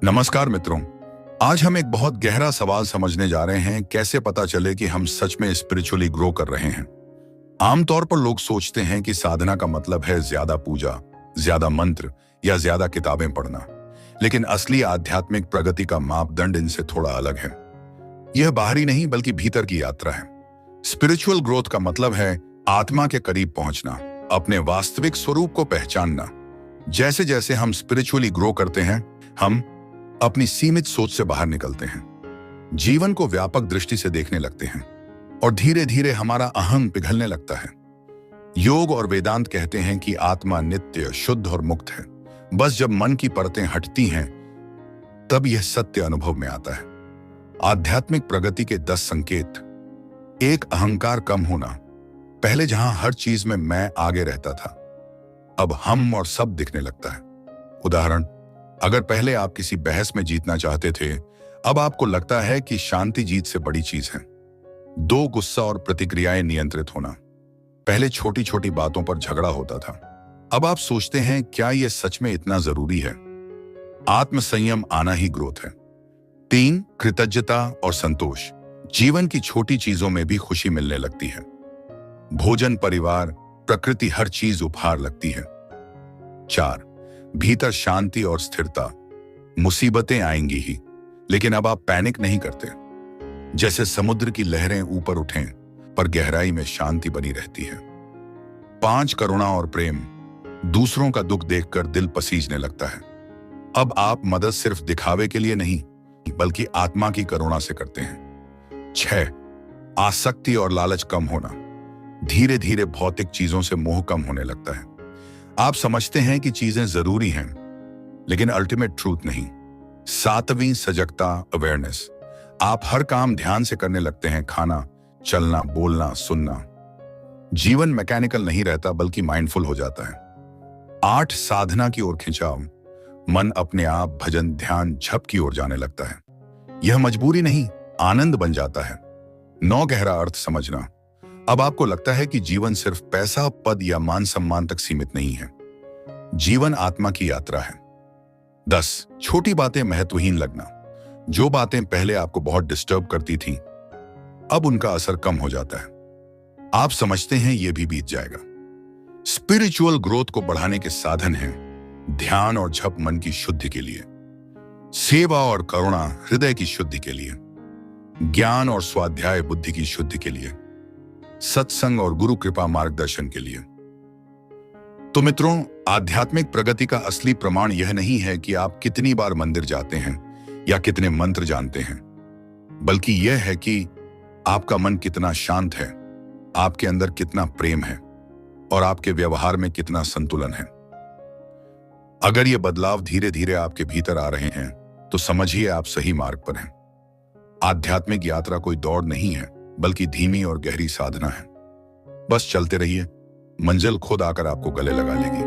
नमस्कार मित्रों। आज हम एक बहुत गहरा सवाल समझने जा रहे हैं, कैसे पता चले कि हम सच में स्पिरिचुअली ग्रो कर रहे हैं। आमतौर पर लोग सोचते हैं कि साधना का मतलब है ज्यादा पूजा, ज्यादा मंत्र या ज्यादा किताबें पढ़ना, लेकिन असली आध्यात्मिक प्रगति का मापदंड इनसे थोड़ा अलग है। यह बाहरी नहीं बल्कि भीतर की यात्रा है। स्पिरिचुअल ग्रोथ का मतलब है आत्मा के करीब पहुंचना, अपने वास्तविक स्वरूप को पहचानना। जैसे जैसे हम स्पिरिचुअली ग्रो करते हैं, हम अपनी सीमित सोच से बाहर निकलते हैं, जीवन को व्यापक दृष्टि से देखने लगते हैं और धीरे धीरे हमारा अहम पिघलने लगता है। योग और वेदांत कहते हैं कि आत्मा नित्य, शुद्ध और मुक्त है। बस जब मन की परतें हटती हैं, तब यह सत्य अनुभव में आता है। आध्यात्मिक प्रगति के 10 संकेत। 1. अहंकार कम होना। पहले जहां हर चीज में मैं आगे रहता था, अब हम और सब दिखने लगता है। उदाहरण, अगर पहले आप किसी बहस में जीतना चाहते थे, अब आपको लगता है कि शांति जीत से बड़ी चीज है। 2. गुस्सा और प्रतिक्रियाएं नियंत्रित होना। पहले छोटी छोटी बातों पर झगड़ा होता था, अब आप सोचते हैं क्या यह सच में इतना जरूरी है। आत्मसंयम आना ही ग्रोथ है। 3. कृतज्ञता और संतोष। जीवन की छोटी चीजों में भी खुशी मिलने लगती है। भोजन, परिवार, प्रकृति, हर चीज उपहार लगती है। 4. भीतर शांति और स्थिरता। मुसीबतें आएंगी ही, लेकिन अब आप पैनिक नहीं करते। जैसे समुद्र की लहरें ऊपर उठें, पर गहराई में शांति बनी रहती है। 5. करुणा और प्रेम। दूसरों का दुख देखकर दिल पसीजने लगता है। अब आप मदद सिर्फ दिखावे के लिए नहीं, बल्कि आत्मा की करुणा से करते हैं। 6. आसक्ति और लालच कम होना। धीरे धीरे भौतिक चीजों से मोह कम होने लगता है। आप समझते हैं कि चीजें जरूरी हैं, लेकिन अल्टीमेट ट्रूथ नहीं। 7. सजगता, अवेयरनेस। आप हर काम ध्यान से करने लगते हैं। खाना, चलना, बोलना, सुनना। जीवन मैकेनिकल नहीं रहता, बल्कि माइंडफुल हो जाता है। 8. साधना की ओर खिंचाव। मन अपने आप भजन, ध्यान, जप की ओर जाने लगता है। यह मजबूरी नहीं, आनंद बन जाता है। 9. गहरा अर्थ समझना। अब आपको लगता है कि जीवन सिर्फ पैसा, पद या मान सम्मान तक सीमित नहीं है। जीवन आत्मा की यात्रा है। 10. छोटी बातें महत्वहीन लगना। जो बातें पहले आपको बहुत डिस्टर्ब करती थीं, अब उनका असर कम हो जाता है। आप समझते हैं यह भी बीत जाएगा। स्पिरिचुअल ग्रोथ को बढ़ाने के साधन हैं ध्यान और जप मन की शुद्धि के लिए, सेवा और करुणा हृदय की शुद्धि के लिए, ज्ञान और स्वाध्याय बुद्धि की शुद्धि के लिए, सत्संग और गुरु कृपा मार्गदर्शन के लिए। तो मित्रों, आध्यात्मिक प्रगति का असली प्रमाण यह नहीं है कि आप कितनी बार मंदिर जाते हैं या कितने मंत्र जानते हैं, बल्कि यह है कि आपका मन कितना शांत है, आपके अंदर कितना प्रेम है और आपके व्यवहार में कितना संतुलन है। अगर ये बदलाव धीरे धीरे आपके भीतर आ रहे हैं, तो समझिए आप सही मार्ग पर हैं। आध्यात्मिक यात्रा कोई दौड़ नहीं है, बल्कि धीमी और गहरी साधना है। बस चलते रहिए, मंजिल खुद आकर आपको गले लगा लेगी।